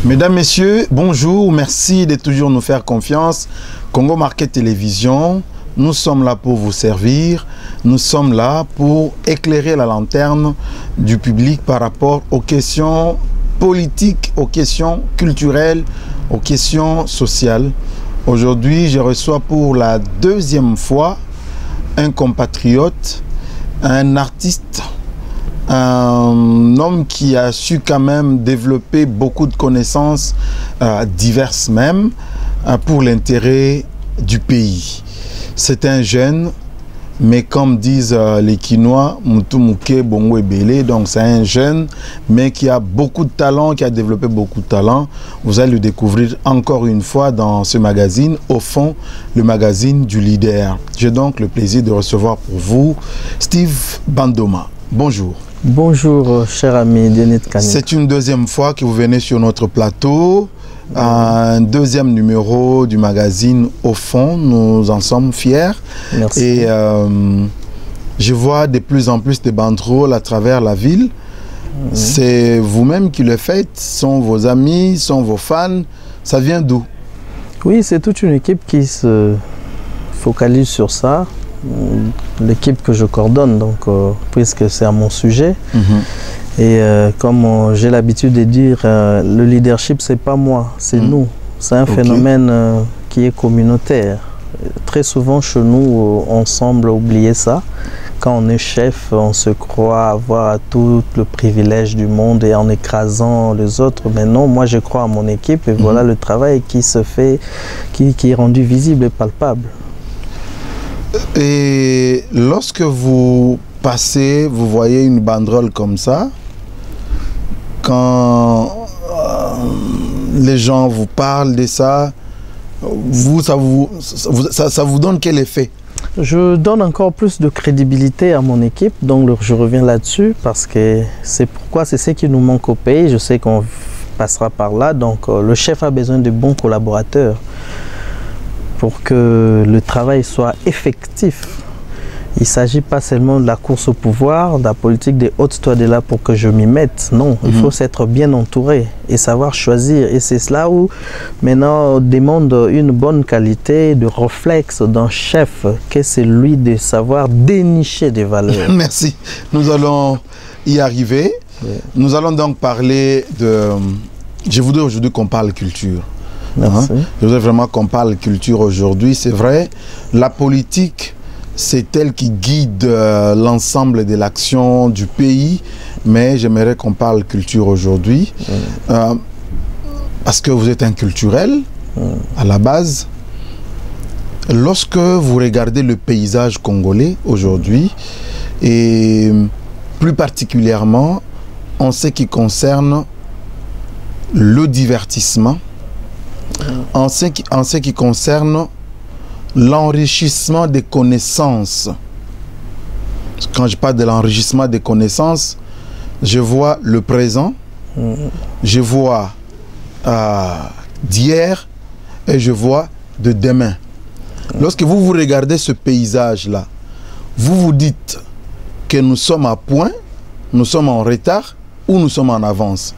Mesdames, Messieurs, bonjour, merci de toujours nous faire confiance. Congo Market Télévision, nous sommes là pour vous servir, nous sommes là pour éclairer la lanterne du public par rapport aux questions politiques, aux questions culturelles, aux questions sociales. Aujourd'hui, je reçois pour la deuxième fois un compatriote, un artiste, un homme qui a su quand même développer beaucoup de connaissances diverses même pour l'intérêt du pays. C'est un jeune, mais comme disent les Quinois, Mutumuke Bongo Ebele, donc c'est un jeune, mais qui a beaucoup de talent, qui a développé beaucoup de talent. Vous allez le découvrir encore une fois dans ce magazine, au fond, le magazine du leader. J'ai donc le plaisir de recevoir pour vous Steve Bandoma. Bonjour. Bonjour, cher ami Denis Kani. C'est une deuxième fois que vous venez sur notre plateau. Un deuxième numéro du magazine Au fond, nous en sommes fiers. Merci. Et je vois de plus en plus de banderoles à travers la ville. C'est vous-même qui le faites, sont vos amis, sont vos fans. Ça vient d'où? Oui, c'est toute une équipe qui se focalise sur ça. L'équipe que je coordonne, donc puisque c'est à mon sujet. Et comme j'ai l'habitude de dire, le leadership, c'est pas moi, c'est nous. C'est un phénomène qui est communautaire. Très souvent, chez nous, on semble oublier ça. Quand on est chef, on se croit avoir tout le privilège du monde et en écrasant les autres. Mais non, moi, je crois à mon équipe et voilà le travail qui se fait, qui est rendu visible et palpable. Et lorsque vous passez, vous voyez une banderole comme ça, quand les gens vous parlent de ça, ça vous donne quel effet? Je donne encore plus de crédibilité à mon équipe, donc je reviens là-dessus parce que c'est pourquoi c'est ce qui nous manque au pays. Je sais qu'on passera par là, donc le chef a besoin de bons collaborateurs pour que le travail soit effectif. Il ne s'agit pas seulement de la course au pouvoir, de la politique des hautes toi de là pour que je m'y mette. Non, il faut s'être bien entouré et savoir choisir. Et c'est cela où maintenant on demande une bonne qualité de réflexe d'un chef, que c'est lui de savoir dénicher des valeurs. Merci. Nous allons y arriver. Oui. Nous allons donc parler de... Je voudrais aujourd'hui qu'on parle culture. Merci. Je voudrais vraiment qu'on parle culture aujourd'hui. C'est vrai, la politique, c'est elle qui guide l'ensemble de l'action du pays, mais j'aimerais qu'on parle culture aujourd'hui. Parce que vous êtes un culturel, à la base. Lorsque vous regardez le paysage congolais aujourd'hui, et plus particulièrement en ce qui concerne le divertissement, en ce qui concerne l'enrichissement des connaissances. Quand je parle de l'enrichissement des connaissances, je vois le présent, je vois d'hier et je vois de demain. Lorsque vous regardez ce paysage-là, vous vous dites que nous sommes à point, nous sommes en retard ou nous sommes en avance?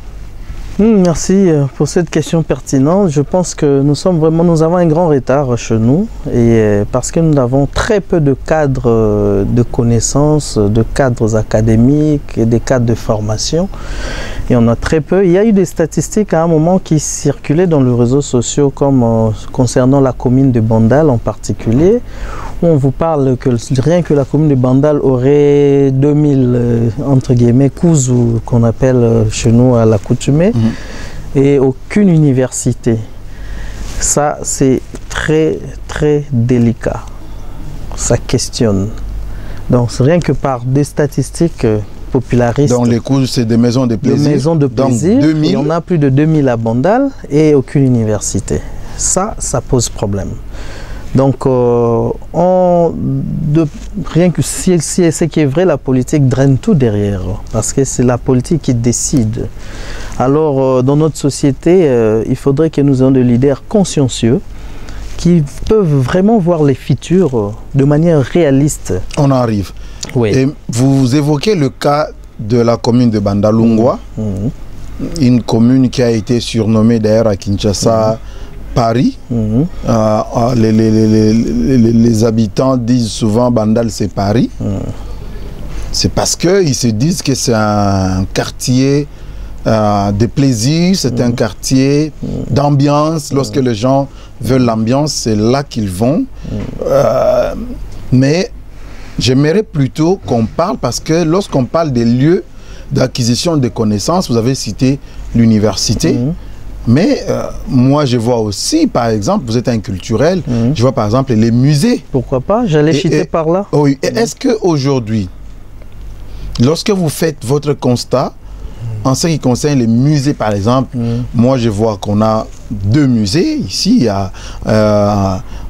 Merci pour cette question pertinente. Je pense que nous avons un grand retard chez nous et parce que nous avons très peu de cadres de connaissances, de cadres académiques et des cadres de formation. Et on a très peu. Il y a eu des statistiques à un moment qui circulaient dans les réseaux sociaux comme concernant la commune de Bandal en particulier, où on vous parle que rien que la commune de Bandal aurait 2000 entre guillemets Kuzu qu'on appelle chez nous à l'accoutumée et aucune université. Ça c'est très très délicat. Ça questionne. Donc rien que par des statistiques popularistes. Donc les cours, c'est des maisons de plaisir. Des maisons de plaisir. Donc 2000. Il y en a plus de 2000 à Bandal et aucune université. Ça pose problème. Donc, rien que si ce qui est vrai, la politique draine tout derrière, parce que c'est la politique qui décide. Alors, dans notre société, il faudrait que nous ayons des leaders consciencieux qui peuvent vraiment voir les futurs de manière réaliste. On arrive. Oui. Et vous évoquez le cas de la commune de Bandalungwa. une commune qui a été surnommée d'ailleurs à Kinshasa Paris. Les habitants disent souvent Bandal c'est Paris. C'est parce qu'ils se disent que c'est un quartier de plaisir, c'est un quartier d'ambiance. Lorsque les gens veulent l'ambiance, c'est là qu'ils vont. Mais j'aimerais plutôt qu'on parle, parce que lorsqu'on parle des lieux d'acquisition de connaissances, vous avez cité l'université. Mais moi, je vois aussi, par exemple, vous êtes un culturel, je vois par exemple les musées. Pourquoi pas? J'allais citer par là. Oui. Est-ce qu'aujourd'hui, lorsque vous faites votre constat, en ce qui concerne les musées, par exemple, moi je vois qu'on a 2 musées ici, il y a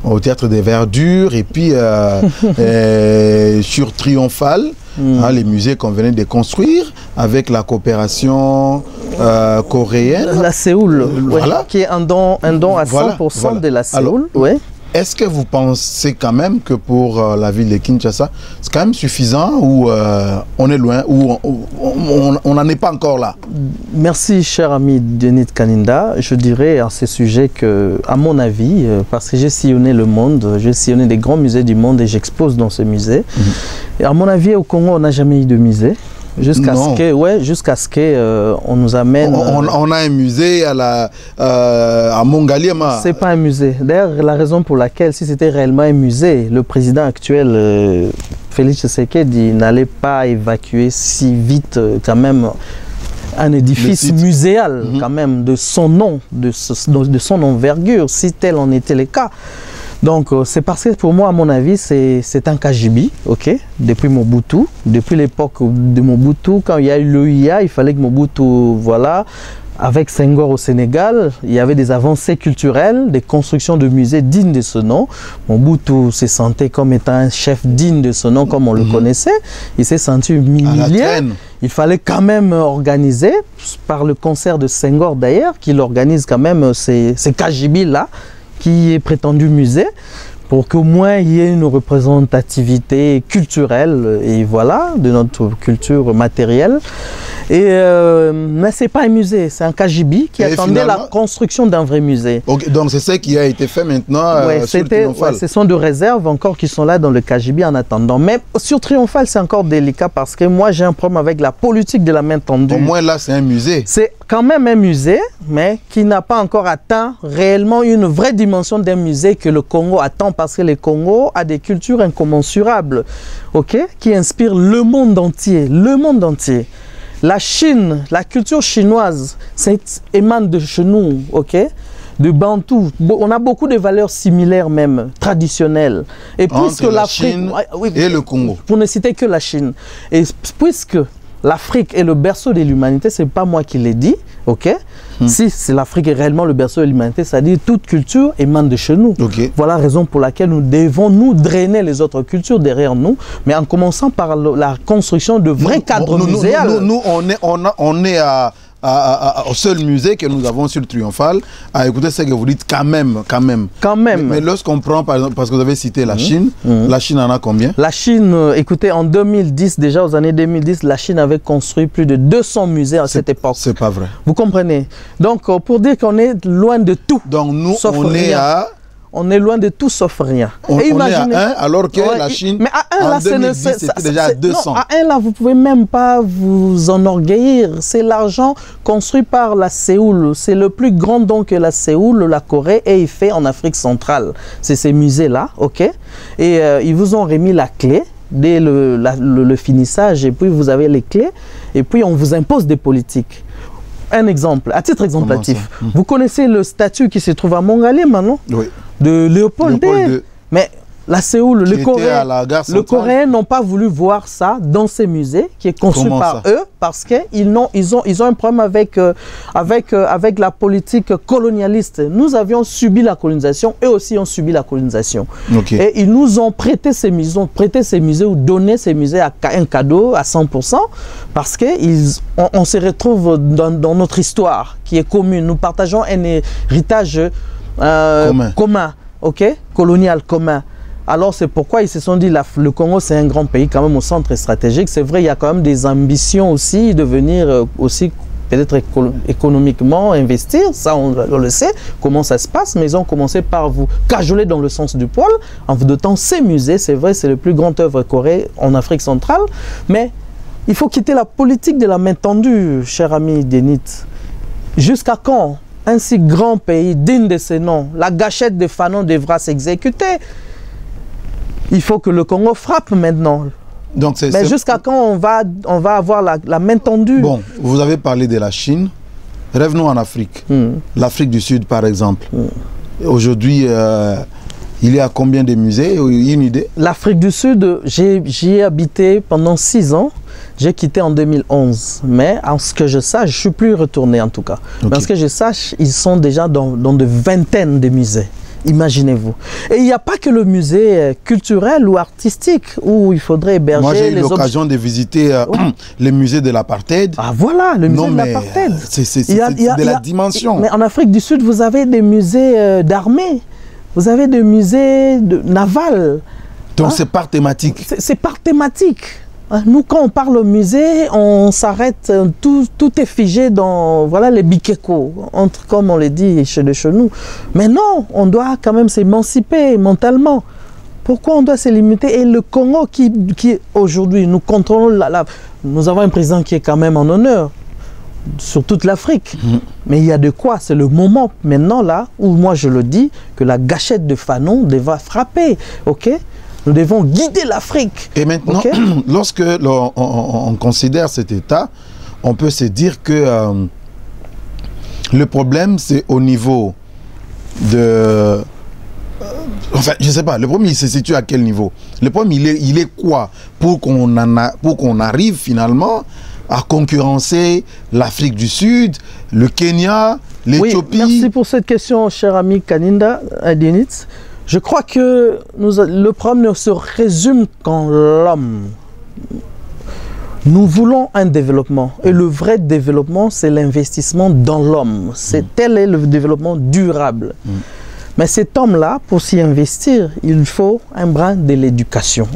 au Théâtre des Verdures et puis sur Triomphal, les musées qu'on venait de construire avec la coopération coréenne. La Séoul, voilà. Qui est un don à 100% de la Séoul. Alors, est-ce que vous pensez quand même que pour la ville de Kinshasa, c'est quand même suffisant ou on est loin, ou on n'en est pas encore là? Merci, cher ami Denis Kaninda. Je dirais à ce sujet que, à mon avis, parce que j'ai sillonné le monde, j'ai sillonné des grands musées du monde et j'expose dans ce musée. Et à mon avis, au Congo, on n'a jamais eu de musée. Jusqu'à ce que on nous amène. On a un musée à Mongaliema. C'est pas un musée. D'ailleurs, la raison pour laquelle, si c'était réellement un musée, le président actuel, Félix Tshisekedi, n'allait pas évacuer si vite quand même un édifice muséal quand même de son nom, de son envergure, si tel en était le cas. Donc, c'est parce que pour moi, à mon avis, c'est un KGB, ok, depuis Mobutu, depuis l'époque de Mobutu, quand il y a eu l'OIA, il fallait que Mobutu, voilà, avec Senghor au Sénégal, il y avait des avancées culturelles, des constructions de musées dignes de ce nom. Mobutu se sentait comme étant un chef digne de ce nom, comme on le connaissait. Il s'est senti humilié. Il fallait quand même organiser, par le concert de Senghor d'ailleurs, qu'il organise quand même ces KGB-là, qui est prétendu musée, pour qu'au moins il y ait une représentativité culturelle et voilà, de notre culture matérielle. Mais ce n'est pas un musée, c'est un KGB qui attendait la construction d'un vrai musée. Okay, donc c'est ce qui a été fait maintenant sur Triomphal. Ce sont de réserves encore qui sont là dans le KGB en attendant. Mais sur Triomphal, c'est encore délicat parce que moi j'ai un problème avec la politique de la main tendue. Au moins là, c'est un musée. C'est quand même un musée, mais qui n'a pas encore atteint réellement une vraie dimension d'un musée que le Congo attend, parce que le Congo a des cultures incommensurables, qui inspirent le monde entier, La Chine, la culture chinoise, émane de chez nous, de Bantou. On a beaucoup de valeurs similaires même, traditionnelles. Et puisque la Chine et le Congo. Pour ne citer que la Chine. Et puisque l'Afrique est le berceau de l'humanité, c'est pas moi qui l'ai dit, Si l'Afrique est réellement le berceau de l'humanité, c'est-à-dire toute culture émane de chez nous. Voilà la raison pour laquelle nous devons nous drainer les autres cultures derrière nous, mais en commençant par la construction de vrais cadres muséals. Nous, on est au seul musée que nous avons sur Triomphal, à écouter ce que vous dites quand même. Mais lorsqu'on prend, par exemple, parce que vous avez cité la Chine, la Chine en a combien? La Chine, écoutez, en 2010, déjà aux années 2010, la Chine avait construit plus de 200 musées à cette époque. C'est pas vrai. Vous comprenez? Donc, pour dire qu'on est loin de tout. Donc, nous, on est loin de tout sauf rien. On est à 1 alors que la Chine, mais à 1, en 2010, c'était déjà à 200. Non, à 1 là, vous ne pouvez même pas vous enorgueillir. C'est l'argent construit par la Séoul. C'est le plus grand don que la Séoul, la Corée, ait fait en Afrique centrale. C'est ces musées-là, Et ils vous ont remis la clé dès le finissage. Et puis, vous avez les clés. Et puis, on vous impose des politiques. Un exemple, à titre exemplatif. Vous connaissez le statut qui se trouve à Mongaliema, non? Oui. De Léopold II. Mais la Séoul, le Coréen n'ont pas voulu voir ça dans ces musées qui est conçu par eux, parce qu'ils ont un problème avec la politique colonialiste. Nous avions subi la colonisation, eux aussi ont subi la colonisation. Et ils nous ont prêté ces musées, ou donné ces musées à un cadeau à 100%, parce qu'on se retrouve dans notre histoire qui est commune. Nous partageons un héritage commun, colonial commun. Alors c'est pourquoi ils se sont dit le Congo c'est un grand pays quand même au centre stratégique. C'est vrai, il y a quand même des ambitions aussi de venir aussi peut-être économiquement investir, ça on le sait, comment ça se passe, mais ils ont commencé par vous cajoler dans le sens du poil, en vous dotant ces musées, c'est vrai, c'est le plus grand œuvre coréen en Afrique centrale, mais il faut quitter la politique de la main tendue, cher ami Denit. Jusqu'à quand un si grand pays, digne de ses noms, la gâchette de Fanon devra s'exécuter? Il faut que le Congo frappe maintenant. Donc mais jusqu'à quand on va avoir la main tendue? Bon, vous avez parlé de la Chine. Revenons en Afrique. L'Afrique du Sud, par exemple. Aujourd'hui, il y a combien de musées? Une idée? L'Afrique du Sud, j'y ai habité pendant 6 ans. J'ai quitté en 2011. Mais en ce que je sache, je ne suis plus retourné en tout cas. Mais en ce que je sache, ils sont déjà dans de vingtaines de musées. Imaginez-vous. Et il n'y a pas que le musée culturel ou artistique où il faudrait héberger. Moi, j'ai eu l'occasion de visiter le musée de l'apartheid. Ah voilà, le musée de l'apartheid. C'est de la dimension. Mais en Afrique du Sud, vous avez des musées d'armée. Vous avez des musées navals. Donc c'est par thématique. C'est par thématique. Nous, quand on parle au musée, on s'arrête, tout est figé dans voilà, les bikeko, comme on le dit chez nous. Mais non, on doit quand même s'émanciper mentalement. Pourquoi on doit se limiter? Et le Congo qui aujourd'hui, nous contrôlons, nous avons un président qui est quand même en honneur sur toute l'Afrique. Mais il y a de quoi, c'est le moment maintenant là, où moi je le dis, que la gâchette de Fanon devra frapper, ok? Nous devons guider l'Afrique. Et maintenant, lorsque on considère cet état, on peut se dire que le problème, c'est au niveau de... enfin, je ne sais pas, le problème, il se situe à quel niveau? Le problème, il est quoi pour qu'on arrive finalement à concurrencer l'Afrique du Sud, le Kenya, l'Éthiopie? Oui, merci pour cette question, cher ami Kaninda Denit. Je crois que le problème ne se résume qu'en l'homme. Nous voulons un développement. Et le vrai développement, c'est l'investissement dans l'homme. Tel est le développement durable. Mais cet homme-là, pour s'y investir, il faut un brin de l'éducation.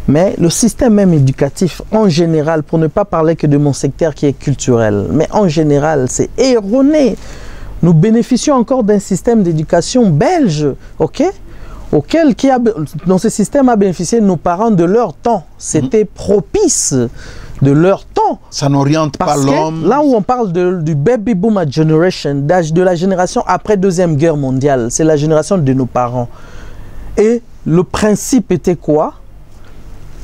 Mais le système même éducatif, en général, pour ne pas parler que de mon secteur qui est culturel, mais en général, c'est erroné. Nous bénéficions encore d'un système d'éducation belge, auquel dans ce système a bénéficié nos parents de leur temps. C'était propice de leur temps. Ça n'oriente pas l'homme. Là où on parle du baby boomer generation, de la génération après Deuxième Guerre mondiale, c'est la génération de nos parents. Et le principe était quoi?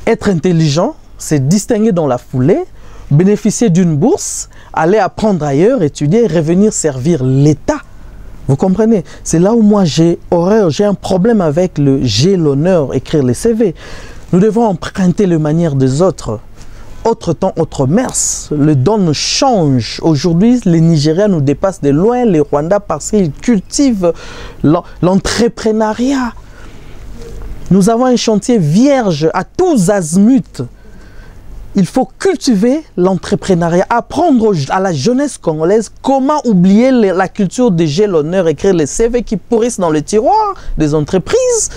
Être intelligent, c'est distinguer dans la foulée, bénéficier d'une bourse, aller apprendre ailleurs, étudier, revenir servir l'État. Vous comprenez? C'est là où moi j'ai horreur, j'ai un problème avec le j'ai l'honneur, écrire les CV. Nous devons emprunter les manières des autres. Autre temps, autre mœurs. Le don change. Aujourd'hui, les Nigériens nous dépassent de loin, les Rwandais, parce qu'ils cultivent l'entrepreneuriat. Nous avons un chantier vierge à tous azimuts. Il faut cultiver l'entrepreneuriat, apprendre à la jeunesse congolaise comment oublier la culture de j'ai l'honneur, écrire les CV qui pourrissent dans les tiroirs des entreprises.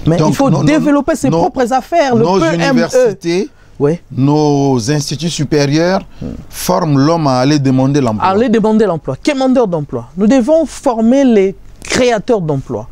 Mais donc, il faut développer ses propres affaires. Nos universités, nos instituts supérieurs forment l'homme à aller demander l'emploi. Aller demander l'emploi. Quémandeur d'emploi. Nous devons former les créateurs d'emploi.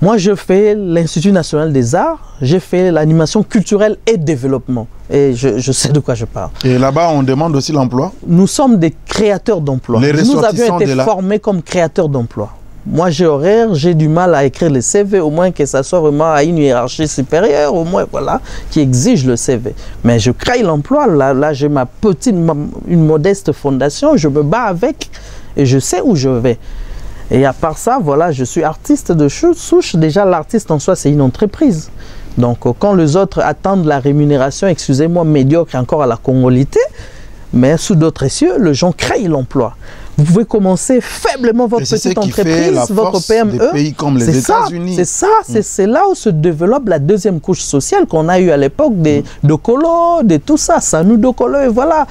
Moi, je fais l'Institut national des arts, j'ai fait l'animation culturelle et développement. Et je sais de quoi je parle. Et là-bas, on demande aussi l'emploi? Nous sommes des créateurs d'emploi. Nous avions été formés comme créateurs d'emploi. Moi, j'ai horaire, j'ai du mal à écrire les CV, au moins que ça soit vraiment à une hiérarchie supérieure, au moins, voilà, qui exige le CV. Mais je crée l'emploi, là j'ai une modeste fondation, je me bats avec et je sais où je vais. Et à part ça, voilà, je suis artiste de souche. Déjà, l'artiste en soi, c'est une entreprise. Donc, quand les autres attendent la rémunération, excusez-moi, médiocre encore à la congolité, mais sous d'autres cieux, les gens créent l'emploi. Vous pouvez commencer faiblement votre petite entreprise, votre PME. Des pays comme les États-Unis. C'est ça, c'est là où se développe la deuxième couche sociale qu'on a eue à l'époque des Dokolo, de tout ça, Sanou Dokolo, et voilà.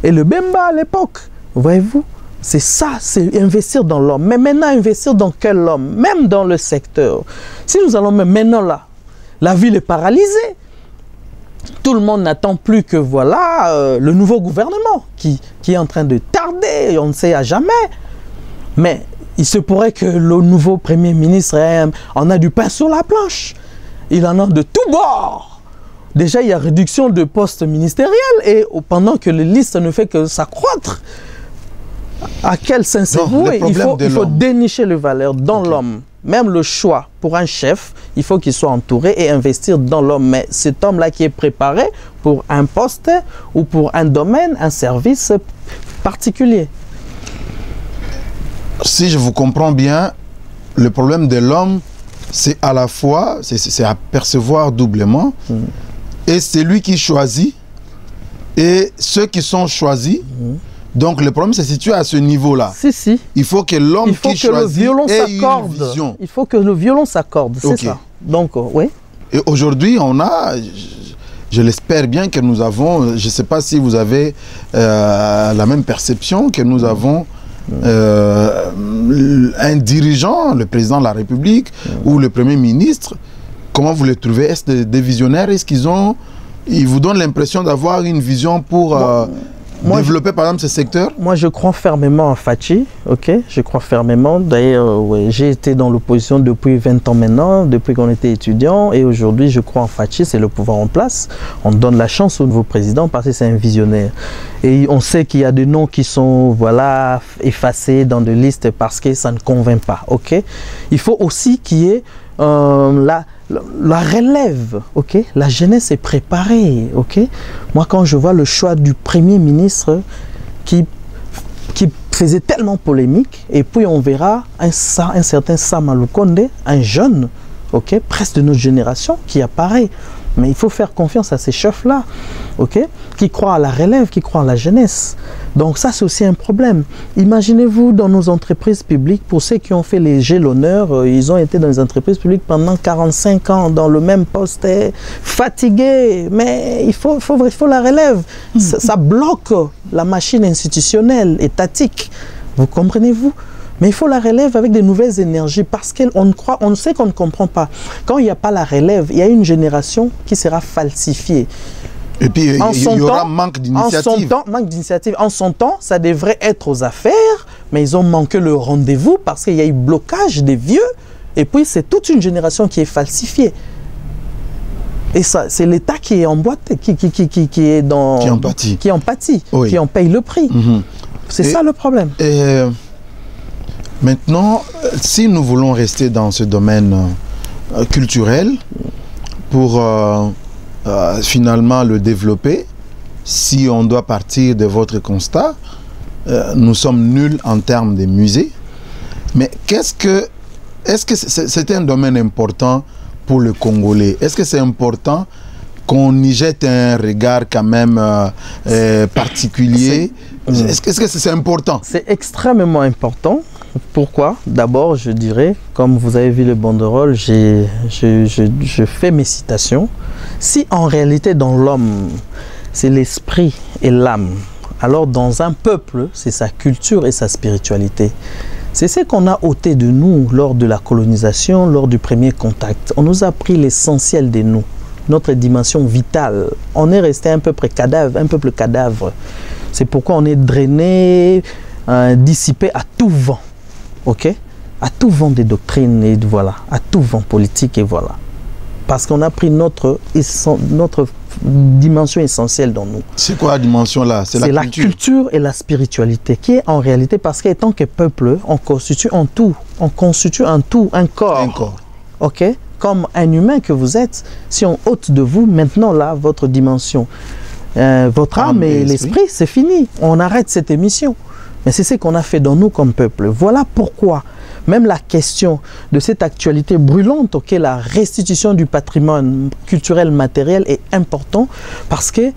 Et le Bemba à l'époque, voyez-vous. C'est ça, c'est investir dans l'homme. Mais maintenant, investir dans quel homme? Même dans le secteur. Si nous allons maintenant là, la ville est paralysée. tout le monde n'attend plus que voilà le nouveau gouvernement qui est en train de tarder, on ne sait à jamais. Mais il se pourrait que le nouveau Premier ministre en a du pain sur la planche. Il en a de tous bords. Déjà, il y a réduction de postes ministériels et pendant que la liste ne fait que s'accroître. À quel sens c'est voué? Il faut dénicher les valeurs dans l'homme. Même le choix pour un chef, il faut qu'il soit entouré et investir dans l'homme. Mais cet homme-là qui est préparé pour un poste ou pour un domaine, un service particulier. Si je vous comprends bien, le problème de l'homme, c'est à la fois, c'est à percevoir doublement, et c'est lui qui choisit, et ceux qui sont choisis. Donc le problème se situe à ce niveau-là. Si. Il faut que l'homme qui choisit ait une vision. Il faut que le violon s'accorde, c'est ça. Donc, oui. Et aujourd'hui, on a, je l'espère bien que nous avons, je ne sais pas si vous avez la même perception, que nous avons un dirigeant, le président de la République ou le Premier ministre. Comment vous les trouvez? Est-ce des visionnaires? Est-ce ils vous donnent l'impression d'avoir une vision pour... développer par exemple ce secteur? Moi je crois fermement en Fachi, ok? Je crois fermement. D'ailleurs, j'ai été dans l'opposition depuis 20 ans maintenant, depuis qu'on était étudiant, et aujourd'hui je crois en Fachi, c'est le pouvoir en place. On donne la chance au nouveau président parce que c'est un visionnaire. Et on sait qu'il y a des noms qui sont voilà, effacés dans des listes parce que ça ne convainc pas, ok? Il faut aussi qu'il y ait la relève, ok? La jeunesse est préparée, ok? Moi, quand je vois le choix du Premier ministre qui faisait tellement polémique, et puis on verra un certain Samalou Konde, un jeune, ok? Presque de notre génération, qui apparaît. Mais il faut faire confiance à ces chefs-là, ok? Qui croient à la relève, qui croient à la jeunesse. Donc ça, c'est aussi un problème. Imaginez-vous dans nos entreprises publiques, pour ceux qui ont fait les jalonneurs, ils ont été dans les entreprises publiques pendant 45 ans, dans le même poste, fatigués. Mais il faut la relève. Ça bloque la machine institutionnelle, étatique. Vous comprenez-vous? Mais il faut la relève avec de nouvelles énergies parce qu'on sait qu'on ne comprend pas. Quand il n'y a pas la relève, il y a une génération qui sera falsifiée. Et puis, il y aura manque d'initiative. Manque d'initiative. En son temps, ça devrait être aux affaires, mais ils ont manqué le rendez-vous parce qu'il y a eu blocage des vieux. Et puis, c'est toute une génération qui est falsifiée. Et ça, c'est l'État qui est en boîte, qui est dans... Qui en pâtit. Qui en pâtit, oui. Qui en paye le prix. C'est ça le problème. Maintenant, si nous voulons rester dans ce domaine culturel, pour finalement le développer, si on doit partir de votre constat, nous sommes nuls en termes de musées, mais est-ce que c'est un domaine important pour le Congolais? Est-ce que c'est important qu'on y jette un regard quand même particulier? Est-ce que c'est important? C'est extrêmement important. Pourquoi? D'abord, je dirais, comme vous avez vu le banderole, je fais mes citations. Si en réalité dans l'homme, c'est l'esprit et l'âme, alors dans un peuple, c'est sa culture et sa spiritualité. C'est ce qu'on a ôté de nous lors de la colonisation, lors du premier contact. On nous a pris l'essentiel de nous, notre dimension vitale. On est resté un peuple cadavre, C'est pourquoi on est drainé, dissipé à tout vent. Ok, à tout vent des doctrines et voilà, à tout vent politique et voilà. Parce qu'on a pris notre dimension essentielle dans nous. C'est quoi la dimension là? C'est la culture et la spiritualité qui est en réalité parce qu'étant que peuple, on constitue un tout, un corps. Ok, comme un humain que vous êtes, si on ôte de vous maintenant là votre dimension, votre âme et l'esprit, c'est fini. On arrête cette émission. Mais c'est ce qu'on a fait dans nous comme peuple. Voilà pourquoi même la question de cette actualité brûlante, la restitution du patrimoine culturel matériel est important parce que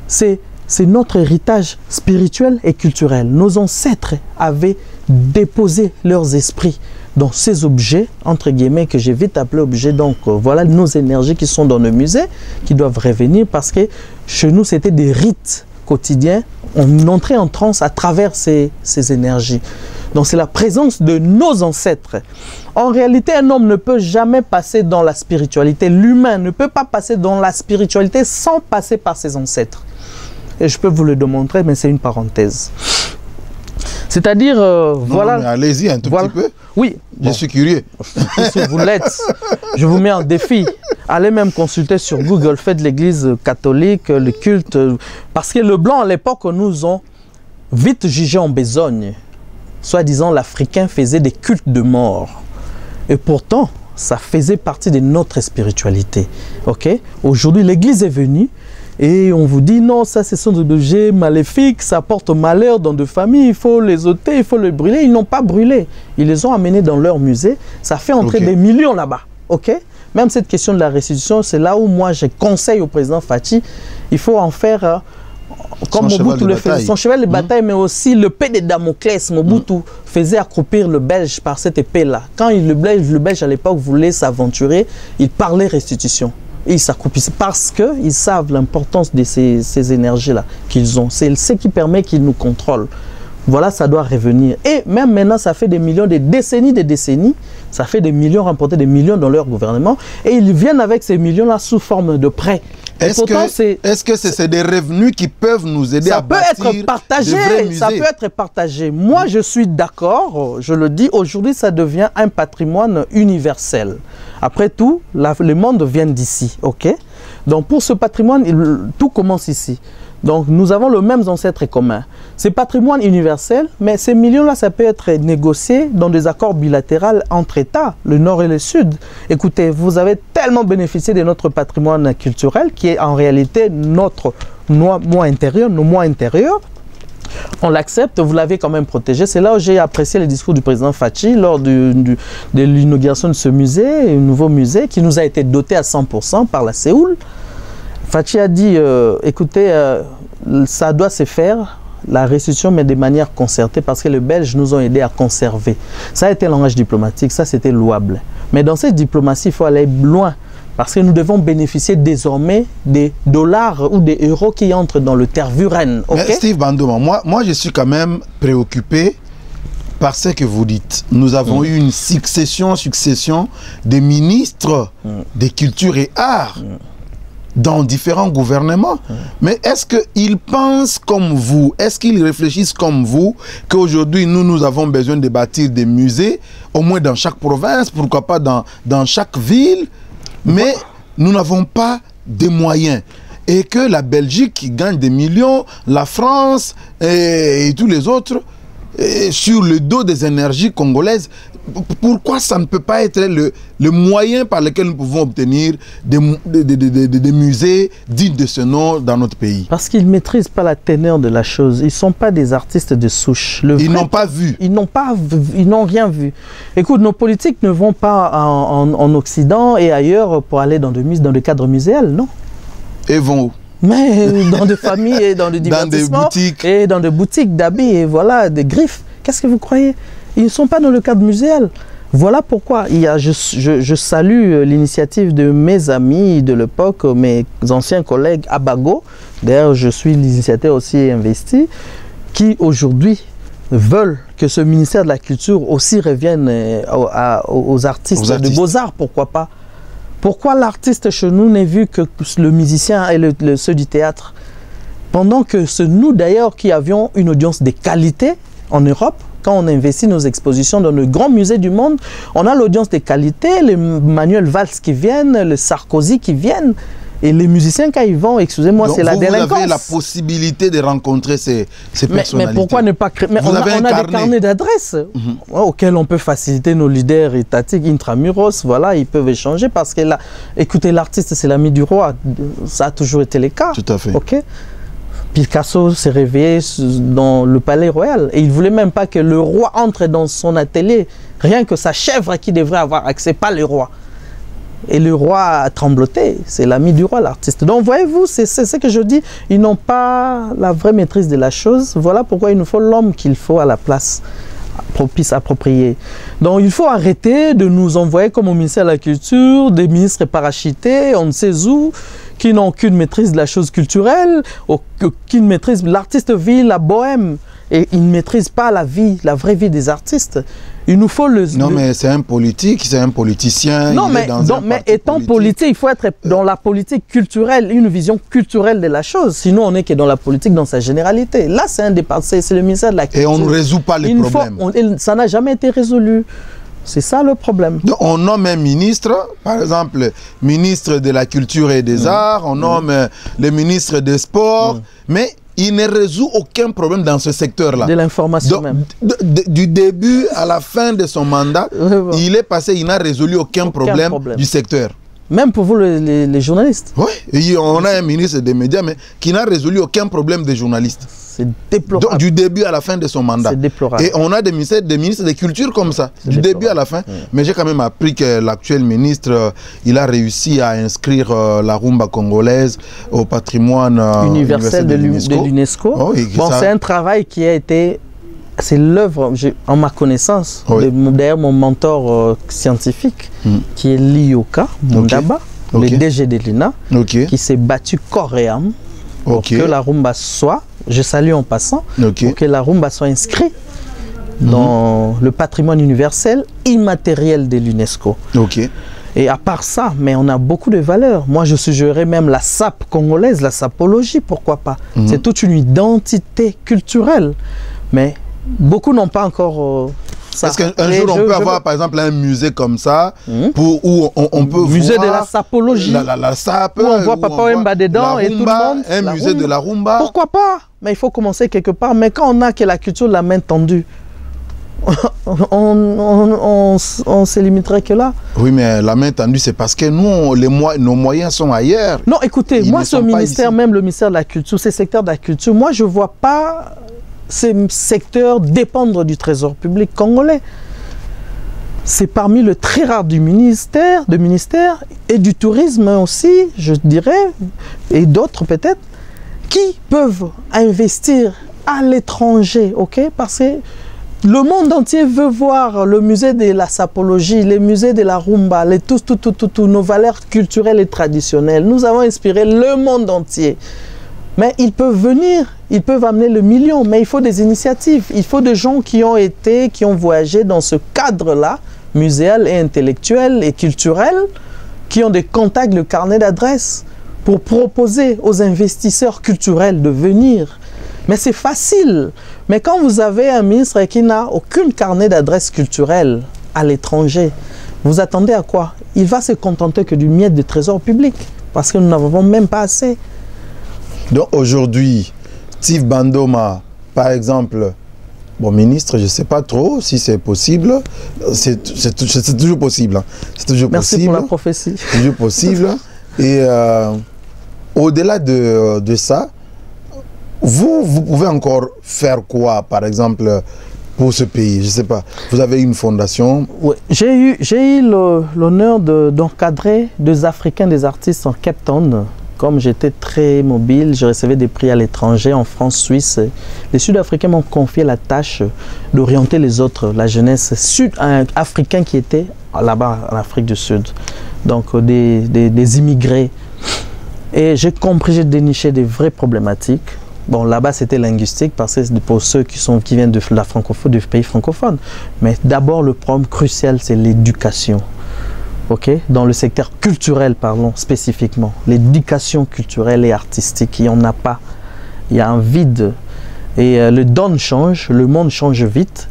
c'est notre héritage spirituel et culturel. Nos ancêtres avaient déposé leurs esprits dans ces objets, entre guillemets, que j'ai vite appelé objets. Donc voilà nos énergies qui sont dans le musée, qui doivent revenir parce que chez nous c'était des rites quotidien, on entrait en transe à travers ces énergies. Donc c'est la présence de nos ancêtres. En réalité, un homme ne peut jamais passer dans la spiritualité. L'humain ne peut pas passer dans la spiritualité sans passer par ses ancêtres. Et je peux vous le démontrer, mais c'est une parenthèse. C'est-à-dire, voilà... Allez-y un tout petit peu. Oui. Je suis curieux. Si vous l'êtes, je vous mets en défi. Allez même consulter sur Google, faites l'église catholique, le culte. Parce que le blanc, à l'époque, nous ont vite jugé en besogne. Soi-disant, l'Africain faisait des cultes de mort. Et pourtant, ça faisait partie de notre spiritualité. Okay? Aujourd'hui, l'église est venue. Et on vous dit non, ça ce sont des objets maléfiques, ça porte malheur dans deux familles, il faut les ôter, il faut les brûler. Ils n'ont pas brûlé, ils les ont amenés dans leur musée, ça fait entrer des millions là-bas. Okay? Même cette question de la restitution, c'est là où moi je conseille au président Fathi, il faut en faire comme Mobutu le faisait, son cheval de bataille, mais aussi l'épée de Damoclès. Mobutu faisait accroupir le Belge par cette épée-là. Quand le Belge à l'époque voulait s'aventurer, il parlait restitution. Et ils s'accroupissent parce qu'ils savent l'importance de ces énergies-là qu'ils ont. C'est ce qui permet qu'ils nous contrôlent. Voilà, ça doit revenir. Et même maintenant, ça fait des millions, des décennies, ça fait des millions, remporter des millions dans leur gouvernement. Et ils viennent avec ces millions-là sous forme de prêts. Est-ce que c'est des revenus qui peuvent nous aider à bâtir de vrais musées? Ça peut être partagé. Moi, je suis d'accord. Je le dis, aujourd'hui, ça devient un patrimoine universel. Après tout, le monde vient d'ici. Okay? Donc, pour ce patrimoine, tout commence ici. Donc, nous avons le même ancêtre commun. C'est patrimoine universel, mais ces millions-là, ça peut être négocié dans des accords bilatéraux entre États, le Nord et le Sud. Écoutez, vous avez tellement bénéficié de notre patrimoine culturel qui est en réalité notre moi intérieur, nos moi intérieurs. On l'accepte, vous l'avez quand même protégé. C'est là où j'ai apprécié le discours du président Fathi lors de l'inauguration de ce musée, un nouveau musée qui nous a été doté à 100% par la Séoul. Fathi a dit, écoutez, ça doit se faire, la restitution, mais de manière concertée, parce que les Belges nous ont aidés à conserver. Ça a été un langage diplomatique, ça c'était louable. Mais dans cette diplomatie, il faut aller loin, parce que nous devons bénéficier désormais des dollars ou des euros qui entrent dans le tervuren. Okay? Mais Steve Bandouma, moi je suis quand même préoccupé par ce que vous dites. Nous avons eu une succession de ministres des cultures et arts dans différents gouvernements. Mais est-ce qu'ils pensent comme vous? Est-ce qu'ils réfléchissent comme vous qu'aujourd'hui, nous avons besoin de bâtir des musées, au moins dans chaque province, pourquoi pas dans chaque ville, mais nous n'avons pas de moyens. Et que la Belgique gagne des millions, la France et tous les autres, sur le dos des énergies congolaises. Pourquoi ça ne peut pas être le moyen par lequel nous pouvons obtenir des musées dignes de ce nom dans notre pays? Parce qu'ils ne maîtrisent pas la teneur de la chose. Ils ne sont pas des artistes de souche. Ils n'ont pas vu. Ils n'ont rien vu. Écoute, nos politiques ne vont pas en Occident et ailleurs pour aller dans le cadre muséal, non. Et vont où? Mais dans des familles et dans des divertissements. Dans des boutiques. Et dans des boutiques d'habits et voilà, des griffes. Qu'est-ce que vous croyez? Ils ne sont pas dans le cadre muséal. Voilà pourquoi je salue l'initiative de mes amis de l'époque, mes anciens collègues à Bago. D'ailleurs, je suis l'initiateur aussi investi, qui aujourd'hui veulent que ce ministère de la Culture aussi revienne aux artistes de beaux-arts, pourquoi pas. Pourquoi l'artiste chez nous n'est vu que le musicien et ceux du théâtre? Pendant que c'est nous d'ailleurs qui avions une audience de qualité en Europe. Quand on investit nos expositions dans le grand musée du monde, on a l'audience de qualité, les Manuel Valls qui viennent, les Sarkozy qui viennent. Et les musiciens, quand ils vont, excusez-moi, c'est la délinquance. Vous avez la possibilité de rencontrer ces personnalités. Mais pourquoi ne pas créer? On a des carnets d'adresses auxquels on peut faciliter nos leaders étatiques, intramuros, voilà, ils peuvent échanger parce que là, écoutez, l'artiste, c'est l'ami du roi. Ça a toujours été le cas. Tout à fait. Okay? Picasso s'est réveillé dans le palais royal et il ne voulait même pas que le roi entre dans son atelier. Rien que sa chèvre qui devrait avoir accès, pas le roi. Et le roi a trembloté. C'est l'ami du roi, l'artiste. Donc, voyez-vous, c'est ce que je dis. Ils n'ont pas la vraie maîtrise de la chose. Voilà pourquoi il nous faut l'homme qu'il faut à la place propice, appropriée. Donc, il faut arrêter de nous envoyer comme au ministère de la Culture, des ministres parachutés, on ne sait où, qui n'ont aucune maîtrise de la chose culturelle, aucune maîtrise. L'artiste vit la bohème. Et ils ne maîtrisent pas la vraie vie des artistes. Il nous faut le... Non, mais c'est un politique, c'est un politicien. Non, mais étant politique, il faut être dans la politique culturelle, une vision culturelle de la chose. Sinon, on n'est que dans la politique dans sa généralité. Là, c'est le ministère de la Culture. Et on ne résout pas les problèmes. Ça n'a jamais été résolu. C'est ça le problème. Donc, on nomme un ministre, par exemple, ministre de la Culture et des Arts, on nomme le ministre des Sports, mais il ne résout aucun problème dans ce secteur-là. De l'information même. Du début à la fin de son mandat, il est passé, il n'a résolu aucun problème du secteur. Même pour vous, les journalistes. Oui, on a un ministre des médias, mais qui n'a résolu aucun problème des journalistes. C'est déplorable. Donc, du début à la fin de son mandat. C'est déplorable. Et on a des ministres de culture comme ça, du début à la fin. Mais j'ai quand même appris que l'actuel ministre, il a réussi à inscrire la rumba congolaise au patrimoine universel de l'UNESCO. Bon, c'est un travail qui a été... C'est l'œuvre, en ma connaissance, d'ailleurs mon mentor scientifique, qui est Lioka Mundaba, le DG de l'INA, qui s'est battu corps et âme pour que la rumba soit, je salue en passant, pour que la rumba soit inscrite dans le patrimoine universel immatériel de l'UNESCO. Et à part ça, mais on a beaucoup de valeurs. Moi, je suggérerais même la SAP congolaise, la sapologie, pourquoi pas. C'est toute une identité culturelle. Mais beaucoup n'ont pas encore ça. Est-ce qu'un jour on peut avoir par exemple un musée comme ça où on peut musée voir de la sapologie, la SAP, où on voit Papa Wemba dedans et tout le monde. Un musée de la rumba. Pourquoi pas? Mais il faut commencer quelque part. Mais quand on a que la culture de la main tendue, on se limiterait que là. Oui, mais la main tendue, c'est parce que nous, nos moyens sont ailleurs. Non, écoutez, moi, ce ministère, même le ministère de la Culture, ces secteurs de la culture, moi, je ne vois pas ces secteurs dépendre du trésor public congolais. C'est parmi le très rare du ministère et du tourisme aussi, je dirais, et d'autres peut-être, qui peuvent investir à l'étranger, ok? Parce que le monde entier veut voir le musée de la sapologie, les musées de la rumba, nos valeurs culturelles et traditionnelles. Nous avons inspiré le monde entier. Mais ils peuvent venir, ils peuvent amener le million, mais il faut des initiatives. Il faut des gens qui ont voyagé dans ce cadre-là, muséal et intellectuel et culturel, qui ont des contacts, le carnet d'adresses, pour proposer aux investisseurs culturels de venir. Mais c'est facile. Mais quand vous avez un ministre qui n'a aucun carnet d'adresses culturelles à l'étranger, vous attendez à quoi? Il va se contenter que du miettes de trésor public, parce que nous n'avons même pas assez. Donc aujourd'hui, Steve Bandoma, par exemple, bon, ministre, je ne sais pas trop si c'est possible. C'est toujours possible. Hein. C'est toujours Merci possible. Pour la prophétie. C'est toujours possible. Et au-delà de ça, vous pouvez encore faire quoi, par exemple, pour ce pays? Je ne sais pas. Vous avez une fondation? Oui. J'ai eu l'honneur d'encadrer deux Africains, des artistes en Cape Town. Comme j'étais très mobile, je recevais des prix à l'étranger, en France, Suisse. Les Sud-Africains m'ont confié la tâche d'orienter les autres, la jeunesse sud-africaine qui était là-bas en Afrique du Sud. Donc des immigrés. Et j'ai compris, j'ai déniché des vraies problématiques. Bon, là-bas, c'était linguistique parce que pour ceux qui viennent de la francophonie, du pays francophone. Mais d'abord, le problème crucial, c'est l'éducation. Okay? Dans le secteur culturel, parlons spécifiquement, l'éducation culturelle et artistique, il n'y en a pas. Il y a un vide. Et le don change, le monde change vite.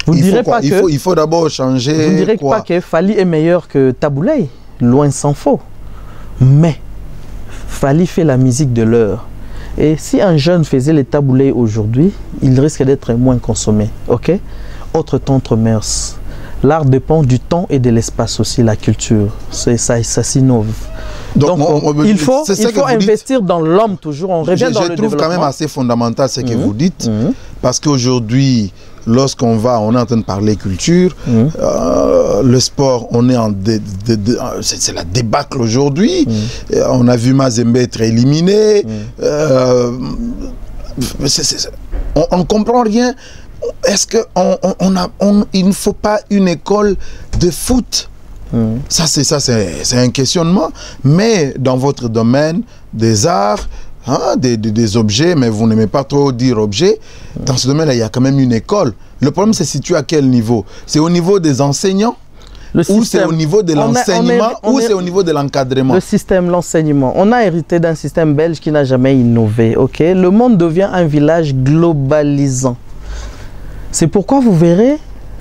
Vous ne direz pas que... Il faut d'abord changer. Vous ne direz pas que Fally est meilleur que Taboulay, loin s'en faut. Mais Fally fait la musique de l'heure. Et si un jeune faisait les Taboulay aujourd'hui, il risque d'être moins consommé. Ok? Autre temps, autre mœurs. L'art dépend du temps et de l'espace aussi, la culture. Ça s'innove. Donc il faut investir dans l'homme toujours. On revient dans le développement. Je trouve quand même assez fondamental ce que vous dites. Parce qu'aujourd'hui, lorsqu'on est en train de parler culture, le sport, on est c'est la débâcle aujourd'hui. On a vu Mazembe être éliminé. On ne comprend rien. Est-ce qu'il ne faut pas une école de foot? Ça c'est un questionnement. Mais dans votre domaine des arts, hein, des objets, mais vous n'aimez pas trop dire objets. Dans ce domaine-là, il y a quand même une école. Le problème se situe à quel niveau? C'est au niveau des enseignants? Ou c'est au niveau de l'enseignement, ou c'est au niveau de l'encadrement? Le système, l'enseignement. On a hérité d'un système belge qui n'a jamais innové. Okay? Le monde devient un village globalisant. C'est pourquoi vous verrez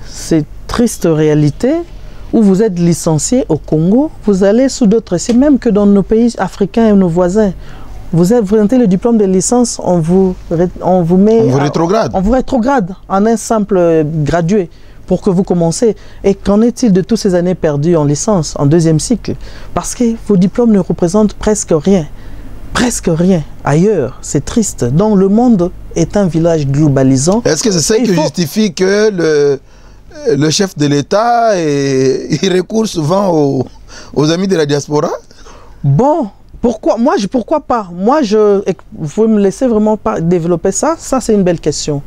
cette triste réalité où vous êtes licencié au Congo, vous allez sous d'autres, c'est même que dans nos pays africains et nos voisins, vous présentez le diplôme de licence, on vous rétrograde. On vous rétrograde en un simple gradué pour que vous commencez. Et qu'en est-il de toutes ces années perdues en licence, en deuxième cycle? Parce que vos diplômes ne représentent presque rien. Presque rien. Ailleurs, c'est triste. Donc le monde est un village globalisant. Est-ce que c'est ça qui justifie que le chef de l'État il recourt souvent aux amis de la diaspora? Bon, pourquoi pas? Vous pouvez me laisser vraiment pas développer ça? Ça, c'est une belle question.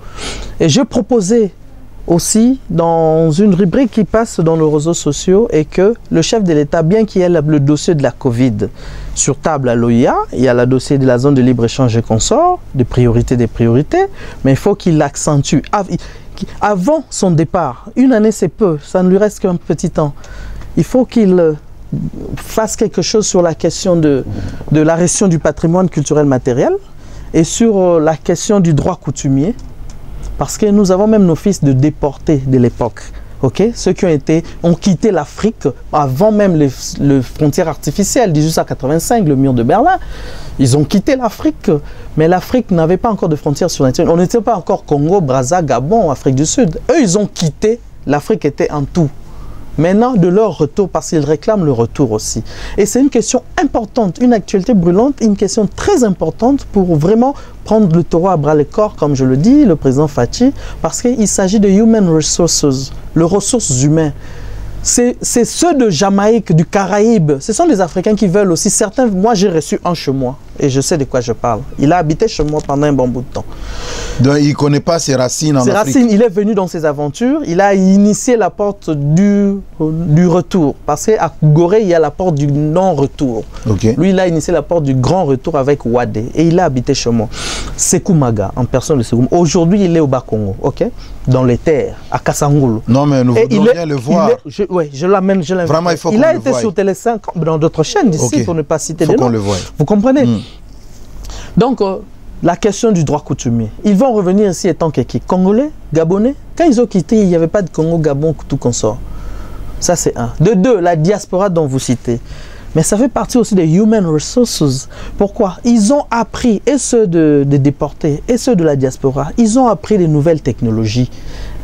Et je proposais aussi dans une rubrique qui passe dans les réseaux sociaux et que le chef de l'État, bien qu'il y ait le dossier de la Covid sur table à l'OIA, il y a le dossier de la zone de libre-échange et consorts, des priorités, mais il faut qu'il l'accentue. Avant son départ, une année c'est peu, ça ne lui reste qu'un petit temps. Il faut qu'il fasse quelque chose sur la question de la gestion du patrimoine culturel matériel et sur la question du droit coutumier. Parce que nous avons même nos fils de déportés de l'époque. Okay? Ceux qui ont quitté l'Afrique avant même les frontières artificielles, 1885, le mur de Berlin. Ils ont quitté l'Afrique, mais l'Afrique n'avait pas encore de frontières sur l'internet. On n'était pas encore Congo, Brazza, Gabon, Afrique du Sud. Eux, ils ont quitté, l'Afrique était en tout. Maintenant, de leur retour, parce qu'ils réclament le retour aussi. Et c'est une question importante, une actualité brûlante, une question très importante pour vraiment prendre le taureau à bras le corps, comme je le dis, le président Fachi, parce qu'il s'agit de human resources, les ressources humaines. C'est ceux de Jamaïque, du Caraïbe, ce sont les Africains qui veulent aussi. Certains, moi j'ai reçu un chez moi et je sais de quoi je parle. Il a habité chez moi pendant un bon bout de temps. Donc il ne connaît pas ses racines en Afrique. Ses racines, il est venu dans ses aventures, il a initié la porte du retour. Parce qu'à Gorée, il y a la porte du non-retour. Okay. Lui, il a initié la porte du grand retour avec Wadé et il a habité chez moi. Sekou Maga, en personne de Sekou. Aujourd'hui, il est au Bas-Congo, ok? Dans les terres, à Kassangoulou. Non, mais nous voulons bien le voir. Oui, je l'amène, je l'invite. Vraiment, il faut qu'on le voie. Il a été sur Télé 5, dans d'autres chaînes d'ici, pour ne pas citer les noms. Vous comprenez? Donc, la question du droit coutumier. Ils vont revenir ici étant Congolais, Gabonais. Quand ils ont quitté, il n'y avait pas de Congo, Gabon, tout consort. Ça, c'est un. De deux, la diaspora dont vous citez. Mais ça fait partie aussi des human resources. Pourquoi? Ils ont appris, et ceux des déportés, et ceux de la diaspora, ils ont appris les nouvelles technologies,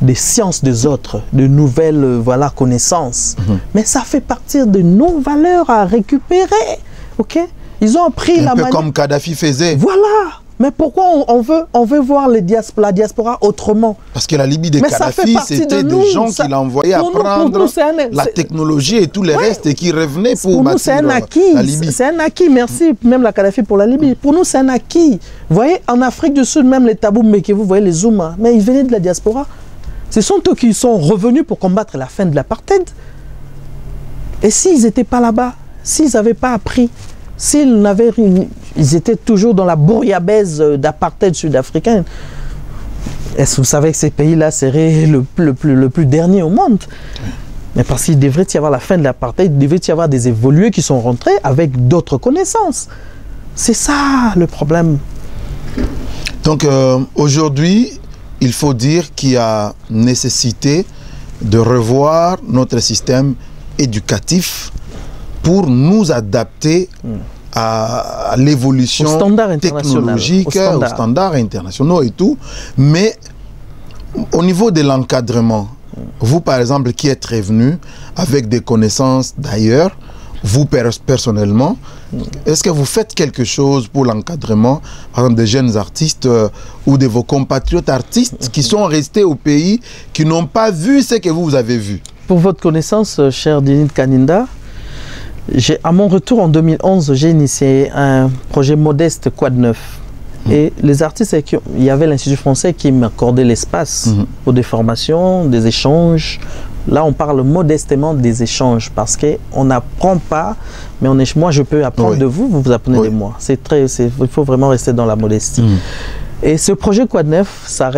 des sciences des autres, de nouvelles connaissances. Mais ça fait partie de nos valeurs à récupérer. Ok? Ils ont appris la manière... comme Kadhafi faisait. Voilà. Mais pourquoi on veut voir la diaspora autrement? Parce que la Libye de Kadhafi, c'était des gens qui l'envoyaient apprendre la technologie et tout le reste et qui revenaient pour nous, c'est un acquis. La Libye. C'est un acquis, merci même la Kadhafi pour la Libye. Pour nous, c'est un acquis. Vous voyez, en Afrique du Sud, même les Tabou Meke, vous voyez les Zouma, mais ils venaient de la diaspora. Ce sont eux qui sont revenus pour combattre la fin de l'apartheid. Et s'ils n'étaient pas là-bas, s'ils n'avaient pas appris, ils étaient toujours dans la bouillabaisse d'apartheid sud-africaine. Est-ce que vous savez que ces pays-là seraient le plus dernier au monde? Mais parce qu'il devrait y avoir la fin de l'apartheid, il devrait y avoir des évolués qui sont rentrés avec d'autres connaissances. C'est ça le problème. Donc aujourd'hui, il faut dire qu'il y a nécessité de revoir notre système éducatif pour nous adapter à l'évolution technologique, aux standards internationaux et tout. Mais au niveau de l'encadrement, vous par exemple qui êtes revenu avec des connaissances d'ailleurs, vous personnellement, est-ce que vous faites quelque chose pour l'encadrement, par exemple des jeunes artistes ou de vos compatriotes artistes qui sont restés au pays, qui n'ont pas vu ce que vous avez vu? Pour votre connaissance, cher Dinit Kaninda, à mon retour en 2011, j'ai initié un projet modeste Quad 9. Et les artistes, il y avait l'Institut français qui m'accordait l'espace pour des formations, des échanges. Là, on parle modestement des échanges parce qu'on n'apprend pas, mais moi, je peux apprendre de vous, vous apprenez de moi. Il faut vraiment rester dans la modestie. Et ce projet Quoi de Neuf, ça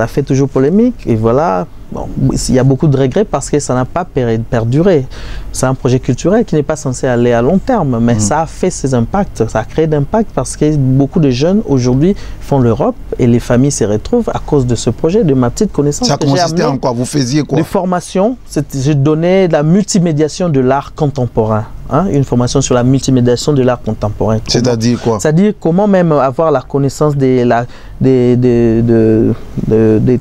fait toujours polémique. Et voilà, bon, il y a beaucoup de regrets parce que ça n'a pas perduré. C'est un projet culturel qui n'est pas censé aller à long terme, mais ça a fait ses impacts, ça a créé d'impact parce que beaucoup de jeunes aujourd'hui font l'Europe et les familles se retrouvent à cause de ce projet, de ma petite connaissance. Ça consistait en quoi? Vous faisiez quoi? De formation, je donnais la multimédiation de l'art contemporain. Une formation sur la multimédiation de l'art contemporain. C'est-à-dire quoi? C'est-à-dire comment même avoir la connaissance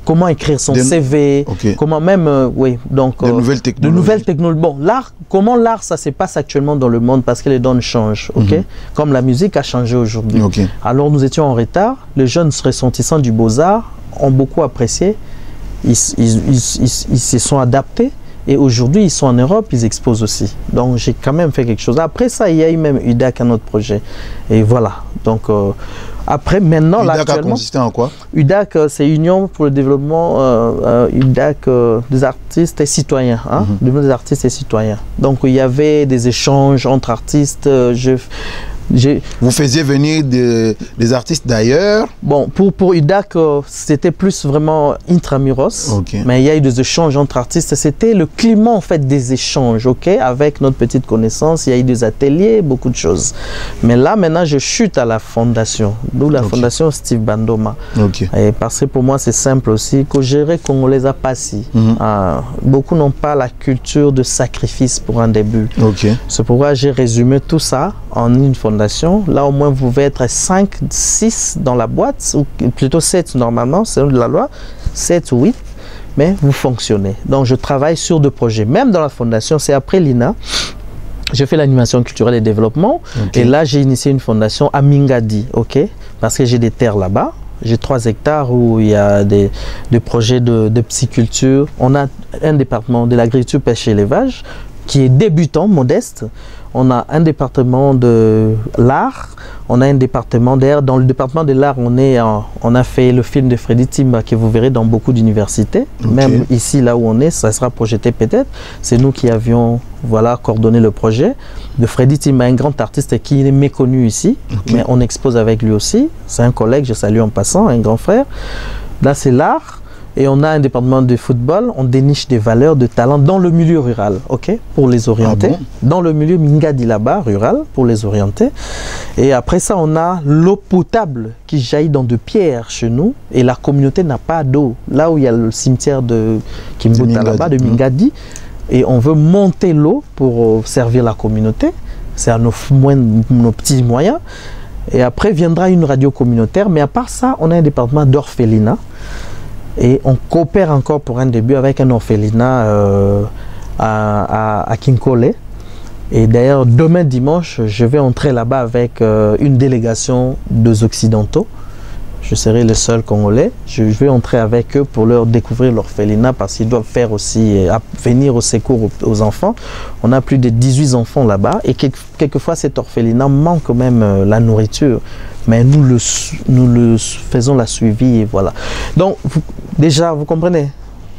comment écrire son CV, comment même, donc... De nouvelles technologies. De nouvelles technologies. Bon, l'art, comment l'art, ça se passe actuellement dans le monde parce que les donnes changent, comme la musique a changé aujourd'hui. Alors nous étions en retard, les jeunes ressortissants du Beaux-Arts ont beaucoup apprécié, ils se sont adaptés. Et aujourd'hui, ils sont en Europe, ils exposent aussi. Donc, j'ai quand même fait quelque chose. Après ça, il y a eu même UDAC, un autre projet. Et voilà. Donc, après, maintenant, UDAC a consisté en quoi? UDAC, c'est Union pour le développement UDAC, des artistes et citoyens. Des artistes et citoyens. Donc, il y avait des échanges entre artistes. Vous faisiez venir des artistes d'ailleurs? Bon, pour UDAC, c'était plus vraiment intramuros, mais il y a eu des échanges entre artistes. C'était le climat en fait des échanges, avec notre petite connaissance. Il y a eu des ateliers, beaucoup de choses. Mais là, maintenant, je chute à la fondation, d'où la fondation Steve Bandoma. Et parce que pour moi, c'est simple aussi, que gérer Congolais à Passy. Beaucoup n'ont pas la culture de sacrifice pour un début. C'est pourquoi j'ai résumé tout ça en une fondation. Là, au moins, vous pouvez être 5, 6 dans la boîte, ou plutôt 7 normalement, selon la loi, 7 ou 8, mais vous fonctionnez. Donc, je travaille sur 2 projets. Même dans la fondation, c'est après l'INA. J'ai fait l'animation culturelle et développement. Et là, j'ai initié une fondation à Mingadi, parce que j'ai des terres là-bas. J'ai 3 hectares où il y a des projets de pisciculture. On a un département de l'agriculture, pêche et élevage qui est débutant, modeste. On a un département de l'art, on a un département d'air. Dans le département de l'art, on a fait le film de Freddy Timba que vous verrez dans beaucoup d'universités. Même ici, là où on est, ça sera projeté peut-être. C'est nous qui avions coordonné le projet. De Freddy Timba, un grand artiste qui est méconnu ici, mais on expose avec lui aussi. C'est un collègue, je salue en passant, un grand frère. Là, c'est l'art. Et on a un département de football, on déniche des valeurs, de talents dans le milieu rural, pour les orienter. Dans le milieu Mingadi là-bas, rural, pour les orienter. Et après ça, on a l'eau potable qui jaillit dans de pierres chez nous. Et la communauté n'a pas d'eau. Là où il y a le cimetière de Kimbuta là-bas, de Mingadi. Et on veut monter l'eau pour servir la communauté. C'est à nos petits moyens. Et après viendra une radio communautaire. Mais à part ça, on a un département d'orphelinat. Et on coopère encore pour un début avec un orphelinat à Kinkole. Et d'ailleurs, demain dimanche, je vais entrer là-bas avec une délégation des Occidentaux. Je serai le seul Congolais. Je vais entrer avec eux pour leur découvrir l'orphelinat parce qu'ils doivent faire aussi, venir au secours aux enfants. On a plus de 18 enfants là-bas et quelquefois cet orphelinat manque même la nourriture. Mais nous le faisons la suivi et voilà. Donc, déjà, vous comprenez,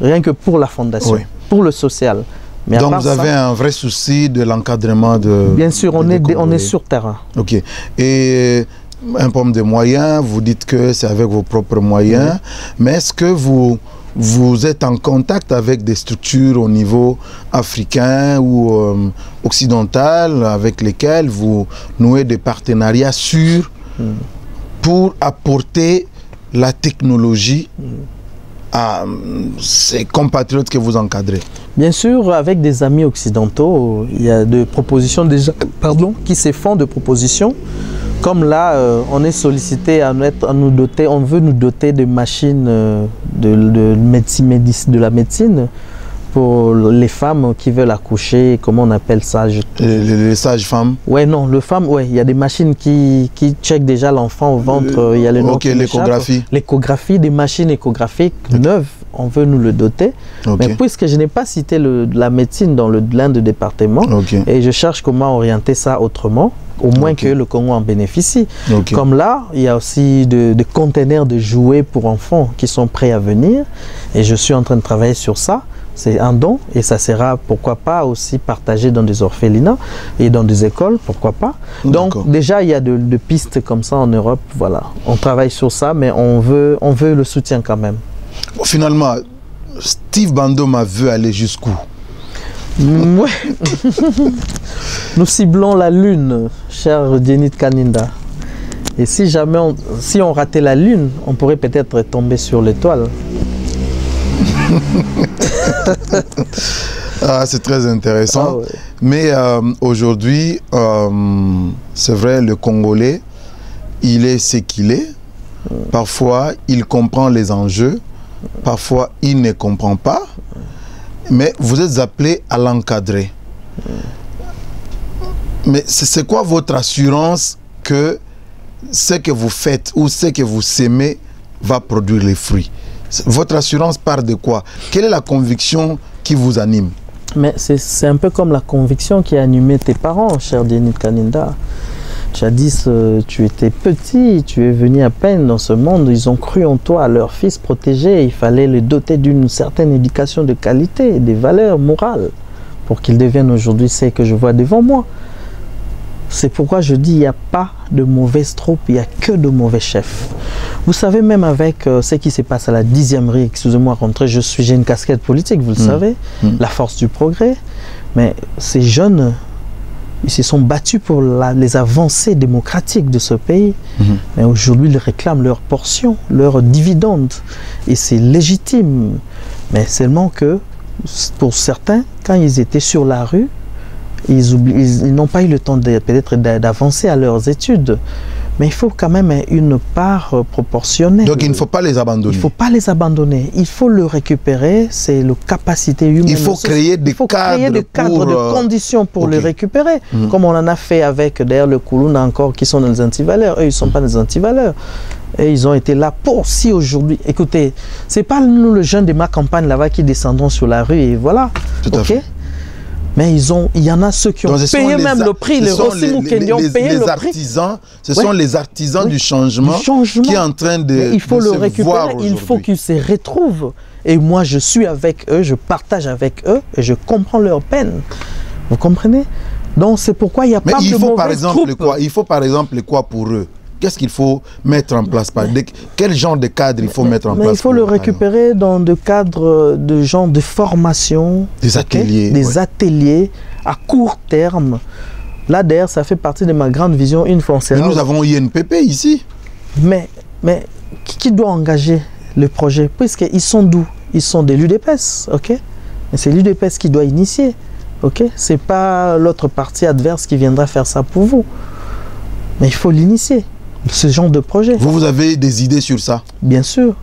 rien que pour la fondation, pour le social. Mais donc, vous avez un vrai souci de l'encadrement de... Bien sûr, on est sur terrain. Et un problème de moyens, vous dites que c'est avec vos propres moyens, mais est-ce que vous êtes en contact avec des structures au niveau africain ou occidental avec lesquelles vous nouez des partenariats sûrs pour apporter la technologie à ces compatriotes que vous encadrez? Bien sûr, avec des amis occidentaux, il y a des propositions déjà, qui se font de propositions. Comme là, on est sollicité à nous doter, on veut nous doter de machines de la médecine pour les femmes qui veulent accoucher, comment on appelle ça? Les sages-femmes? Oui, non, les femmes, il y a des machines qui checkent déjà l'enfant au ventre, il y a le nom. L'échographie. L'échographie, des machines échographiques neuves on veut nous le doter. Mais puisque je n'ai pas cité la médecine dans l'un des départements, et je cherche comment orienter ça autrement, au moins que le Congo en bénéficie. Comme là, il y a aussi des containers de jouets pour enfants qui sont prêts à venir, et je suis en train de travailler sur ça. C'est un don et ça sera, pourquoi pas, aussi partagé dans des orphelinats et dans des écoles, pourquoi pas. Donc déjà, il y a de pistes comme ça en Europe, voilà. On travaille sur ça, mais on veut le soutien quand même. Bon, finalement, Steve Bandoma veut aller jusqu'où? Ouais. Nous ciblons la Lune, cher Dienit Kaninda. Et si jamais si on ratait la Lune, on pourrait peut-être tomber sur l'étoile. C'est très intéressant. Mais aujourd'hui, c'est vrai, le Congolais, il est ce qu'il est. Parfois, il comprend les enjeux. Parfois, il ne comprend pas. Mais vous êtes appelé à l'encadrer. Mais c'est quoi votre assurance que ce que vous faites ou ce que vous sémez va produire les fruits? Votre assurance part de quoi? Quelle est la conviction qui vous anime? Mais c'est un peu comme la conviction qui a animé tes parents, cher Dienit Kaninda. Jadis, tu étais petit, tu es venu à peine dans ce monde. Ils ont cru en toi, leur fils protégé. Il fallait le doter d'une certaine éducation de qualité, des valeurs morales, pour qu'il devienne aujourd'hui ce que je vois devant moi. C'est pourquoi je dis, il n'y a pas de mauvaises troupes, il n'y a que de mauvais chefs. Vous savez, même avec ce qui se passe à la 10e rue, excusez-moi, j'ai une casquette politique, vous le savez, la force du progrès. Mais ces jeunes, ils se sont battus pour les avancées démocratiques de ce pays. Mais aujourd'hui, ils réclament leur portion, leur dividende. Et c'est légitime. Mais seulement que, pour certains, quand ils étaient sur la rue, ils n'ont pas eu le temps peut-être d'avancer à leurs études. Mais il faut quand même une part proportionnelle. Donc il ne faut pas les abandonner. Il ne faut pas les abandonner. Il faut le récupérer. C'est la capacité humaine. Il faut créer des cadres, de conditions pour le récupérer. Comme on en a fait avec d'ailleurs le Kuluna encore, qui sont des antivaleurs. Eux, ils ne sont pas des antivaleurs. Et ils ont été là pour si aujourd'hui. Écoutez, ce n'est pas nous, le jeune de ma campagne là-bas, qui descendront sur la rue et voilà. Tout à fait. Mais il y en a ceux qui ont payé même le prix, les Rosimou qui ont payé le prix. Ce sont les artisans du changement qui est en train de il faut le récupérer, il faut qu'ils se retrouvent. Et moi, je suis avec eux, je partage avec eux et je comprends leur peine. Vous comprenez? Donc, c'est pourquoi il n'y a pas de mauvaises troupes. Il faut par exemple quoi pour eux? Qu'est-ce qu'il faut mettre en place? Quel genre de cadre il faut mettre en place? Il faut le récupérer dans des cadres de genre de formation. Des ateliers. Des ateliers à court terme. Là, d'ailleurs, ça fait partie de ma grande vision. Une fois Mais nous avons INPP ici. Mais qui doit engager le projet? Puisqu'ils sont d'où? Ils sont de l'UDPS, ok? Mais c'est l'UDPS qui doit initier, ok? Ce n'est pas l'autre partie adverse qui viendra faire ça pour vous. Mais il faut l'initier. Ce genre de projet. Vous avez des idées sur ça? Bien sûr.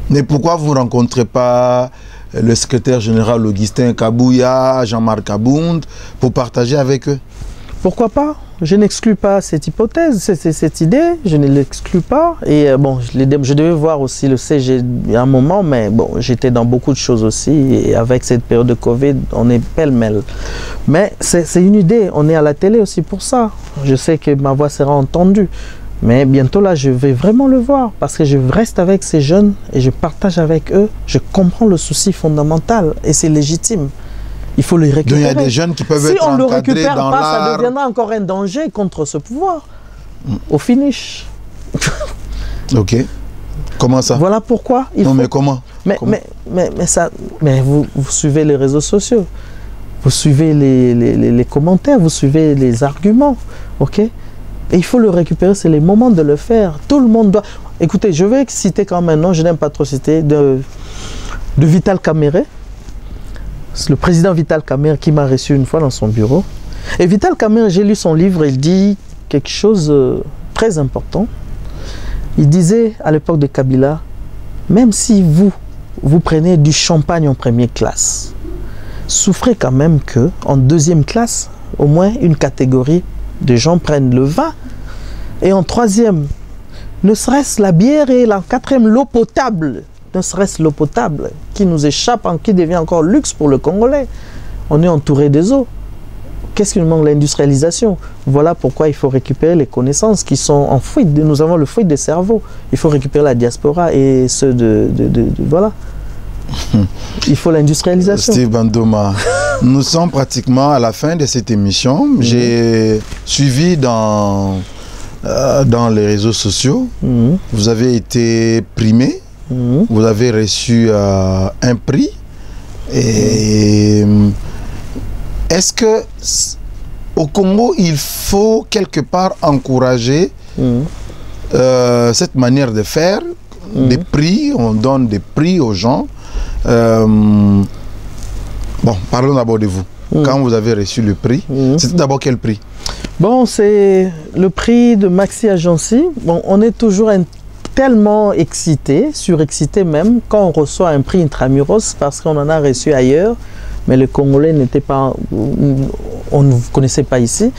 Mais pourquoi vous ne rencontrez pas le secrétaire général Augustin Kabouya, Jean-Marc Abound, pour partager avec eux? Pourquoi pas? Je n'exclus pas cette hypothèse, cette idée, je ne l'exclus pas. Et bon, je devais voir aussi le CG à un moment, mais bon, j'étais dans beaucoup de choses aussi. Et avec cette période de Covid, on est pêle-mêle. Mais c'est une idée, on est à la télé aussi pour ça. Je sais que ma voix sera entendue. Mais bientôt là, je vais vraiment le voir parce que je reste avec ces jeunes et je partage avec eux. Je comprends le souci fondamental et c'est légitime. Il faut les récupérer. Donc il y a des jeunes qui peuvent être encadrés dans l'art. Si on ne le récupère pas, ça deviendra encore un danger contre ce pouvoir. Au finish. Ok. Comment ça? Voilà pourquoi. Mais comment? Mais vous suivez les réseaux sociaux. Vous suivez les commentaires, vous suivez les arguments. Ok? Et il faut le récupérer, c'est le moment de le faire. Tout le monde doit... Écoutez, je vais citer quand même un nom, je n'aime pas trop citer, de Vital Kamerhe. C'est le président Vital Kamerhe qui m'a reçu une fois dans son bureau. Et Vital Kamerhe, j'ai lu son livre, il dit quelque chose de très important. Il disait à l'époque de Kabila, même si vous prenez du champagne en première classe, souffrez quand même que en deuxième classe, au moins une catégorie de gens prennent le vin. Et en troisième, ne serait-ce la bière et en quatrième, l'eau potable. ne serait-ce l'eau potable, qui nous échappe, qui devient encore luxe pour le Congolais. On est entouré des eaux. Qu'est-ce qui nous manque? L'industrialisation. Voilà pourquoi il faut récupérer les connaissances qui sont en fuite. Nous avons le fuite des cerveaux. Il faut récupérer la diaspora et ceux voilà. Il faut l'industrialisation. Steve Bandoma, nous sommes pratiquement à la fin de cette émission. J'ai suivi dans les réseaux sociaux. Vous avez été primé. Vous avez reçu un prix. Et est-ce que au Congo, il faut quelque part encourager cette manière de faire, des prix, on donne des prix aux gens. Bon, parlons d'abord de vous. Quand vous avez reçu le prix, c'était d'abord quel prix? Bon, c'est le prix de Maxi Agency. Bon, on est toujours tellement excité, surexcité même, quand on reçoit un prix Intramuros parce qu'on en a reçu ailleurs. Mais le Congolais n'était pas, on ne vous connaissait pas ici.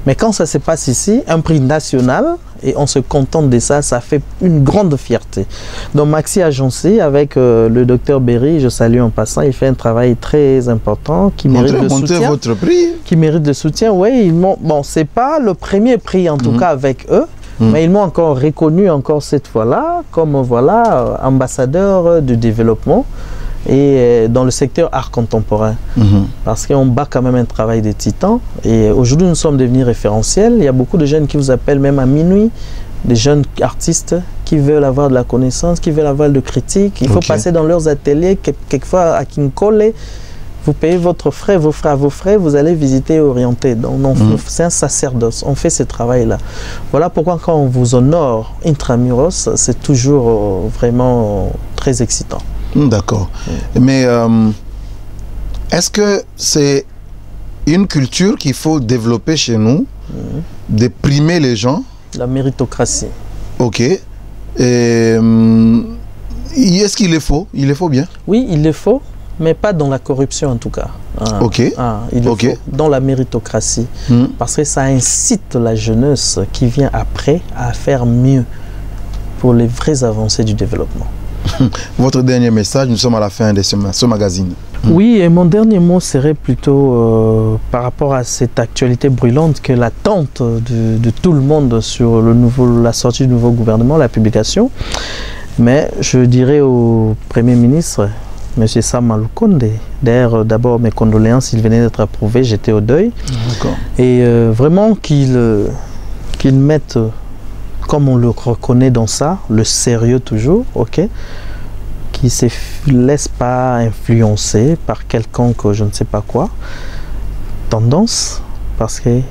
Mais quand ça se passe ici, un prix national, et on se contente de ça, ça fait une grande fierté. Donc Maxi Agency, avec le docteur Berry, je salue en passant, il fait un travail très important qui mérite de soutien. Votre prix. Qui mérite de soutien, oui. Bon, c'est pas le premier prix en tout cas avec eux, mais ils m'ont encore reconnu encore cette fois-là, comme voilà, ambassadeur du développement. Et dans le secteur art contemporain, parce qu'on bat quand même un travail de titan. Et aujourd'hui, nous sommes devenus référentiels. Il y a beaucoup de jeunes qui vous appellent même à minuit, des jeunes artistes qui veulent avoir de la connaissance, qui veulent avoir de critiques. Il faut passer dans leurs ateliers, quelquefois à Kinkole. Vous payez votre frais, vos frais, vous allez visiter et orienter. Donc, c'est un sacerdoce. On fait ce travail-là. Voilà pourquoi quand on vous honore intramuros, c'est toujours vraiment très excitant. D'accord. Mais est-ce que c'est une culture qu'il faut développer chez nous, de primer les gens? La méritocratie. Ok. Est-ce qu'il le faut? Il le faut bien? Oui, il le faut, mais pas dans la corruption en tout cas. Ok. Il le faut dans la méritocratie. Parce que ça incite la jeunesse qui vient après à faire mieux pour les vraies avancées du développement. Votre dernier message, nous sommes à la fin de ce magazine. Oui, et mon dernier mot serait plutôt par rapport à cette actualité brûlante que l'attente de tout le monde sur la sortie du nouveau gouvernement, la publication. Mais je dirais au Premier ministre, M. Sam Lukonde, d'ailleurs d'abord mes condoléances, il venait d'être approuvé, j'étais au deuil. Et vraiment qu'il mette, comme on le reconnaît dans ça, le sérieux toujours, ok, qui ne se laisse pas influencer par quelconque je ne sais pas quoi, tendance, parce que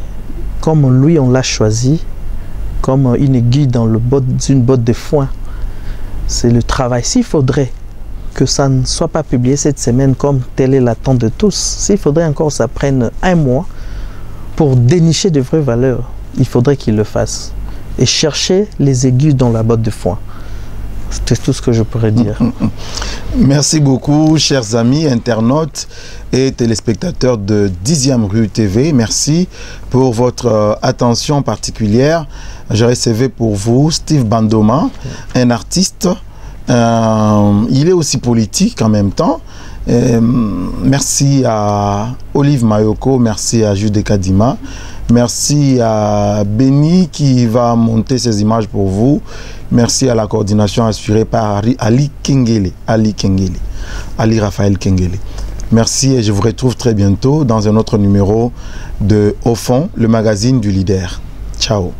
comme lui on l'a choisi, comme une aiguille dans une botte de foin, c'est le travail. S'il faudrait que ça ne soit pas publié cette semaine comme telle est l'attente de tous, s'il faudrait encore que ça prenne un mois pour dénicher de vraies valeurs, il faudrait qu'il le fasse. Et chercher les aiguilles dans la botte de foin. C'est tout ce que je pourrais dire. Merci beaucoup, chers amis, internautes et téléspectateurs de 10e Rue TV. Merci pour votre attention particulière. Je recevais pour vous Steve Bandoma, un artiste. Il est aussi politique en même temps. Merci à Olive Mayoko, merci à Jude Kadima. Merci à Benny qui va monter ces images pour vous. Merci à la coordination assurée par Ali Raphaël Kengele. Merci et je vous retrouve très bientôt dans un autre numéro de Au fond, le magazine du leader. Ciao.